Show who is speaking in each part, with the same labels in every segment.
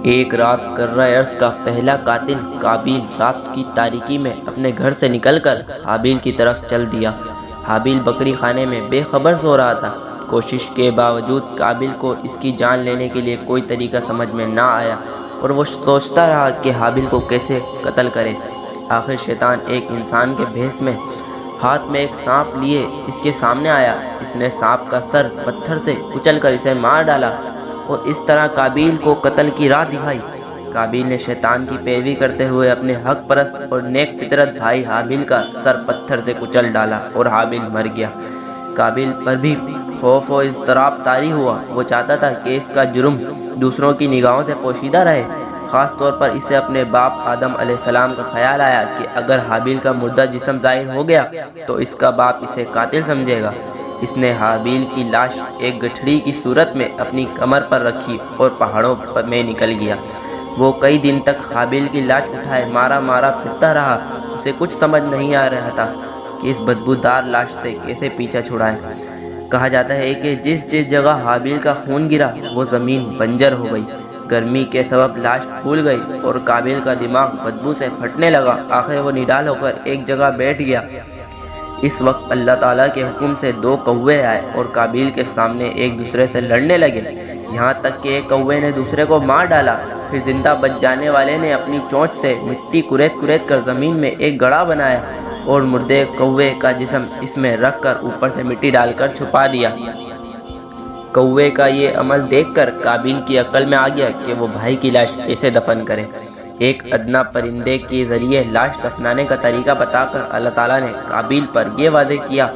Speaker 1: ایک رات کرۂ ارض کا پہلا قاتل قابیل رات کی تاریکی میں اپنے گھر سے نکل کر حابیل کی طرف چل دیا۔ حابیل بکری خانے میں بے خبر سو رہا تھا۔ کوشش کے باوجود قابیل کو اس کی جان لینے کے لیے کوئی طریقہ سمجھ میں نہ آیا اور وہ سوچتا رہا کہ حابیل کو کیسے قتل کرے۔ آخر شیطان ایک انسان کے بھیس میں ہاتھ میں ایک سانپ لیے اس کے سامنے آیا۔ اس نے سانپ کا سر پتھر سے کچل کر اسے مار ڈالا اور اس طرح قابیل کو قتل کی راہ دکھائی۔ قابیل نے شیطان کی پیروی کرتے ہوئے اپنے حق پرست اور نیک فطرت بھائی حابیل کا سر پتھر سے کچل ڈالا اور حابیل مر گیا۔ قابیل پر بھی خوف و اضطراب طاری ہوا۔ وہ چاہتا تھا کہ اس کا جرم دوسروں کی نگاہوں سے پوشیدہ رہے۔ خاص طور پر اسے اپنے باپ آدم علیہ السلام کا خیال آیا کہ اگر حابیل کا مردہ جسم ظاہر ہو گیا تو اس کا باپ اسے قاتل سمجھے گا۔ اس نے حابیل کی لاش ایک گٹھڑی کی صورت میں اپنی کمر پر رکھی اور پہاڑوں میں نکل گیا۔ وہ کئی دن تک حابیل کی لاش اٹھائے مارا پھرتا رہا۔ اسے کچھ سمجھ نہیں آ رہا تھا کہ اس بدبودار لاش سے کیسے پیچھا چھڑائے۔ کہا جاتا ہے کہ جس جگہ حابیل کا خون گرا وہ زمین بنجر ہو گئی۔ گرمی کے سبب لاش پھول گئی اور قابیل کا دماغ بدبو سے پھٹنے لگا۔ آخر وہ نڈال ہو کر ایک جگہ بیٹھ گیا۔ اس وقت اللہ تعالیٰ کے حکم سے 2 کوے آئے اور قابیل کے سامنے ایک دوسرے سے لڑنے لگے، یہاں تک کہ ایک کوے نے دوسرے کو مار ڈالا۔ پھر زندہ بچ جانے والے نے اپنی چونچ سے مٹی کریت کر زمین میں ایک گڑھا بنایا اور مردے کوے کا جسم اس میں رکھ کر اوپر سے مٹی ڈال کر چھپا دیا۔ کوے کا یہ عمل دیکھ کر قابیل کی عقل میں آ گیا کہ وہ بھائی کی لاش کیسے دفن کرے۔ ایک ادنا پرندے کے ذریعے لاش دفنانے کا طریقہ بتا کر اللہ تعالیٰ نے قابیل پر یہ واضح کیا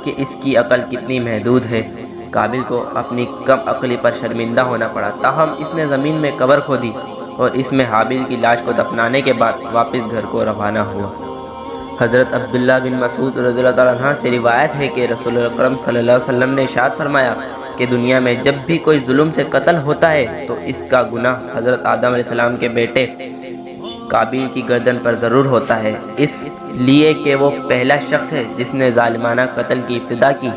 Speaker 1: کہ اس کی عقل کتنی محدود ہے۔ قابیل کو اپنی کم عقلی پر شرمندہ ہونا پڑا، تاہم اس نے زمین میں قبر کھودی اور اس میں حابیل کی لاش کو دفنانے کے بعد واپس گھر کو روانہ ہوا۔ حضرت عبداللہ بن مسعود رضی اللہ تعالیٰ عنہ سے روایت ہے کہ رسول اکرم صلی اللہ علیہ وسلم نے ارشاد فرمایا کہ دنیا میں جب بھی کوئی ظلم سے قتل ہوتا ہے تو اس کا گناہ حضرت آدم علیہ السلام کے بیٹے قابیل کی گردن پر ضرور ہوتا ہے، اس لیے کہ وہ پہلا شخص ہے جس نے ظالمانہ قتل کی ابتدا کی۔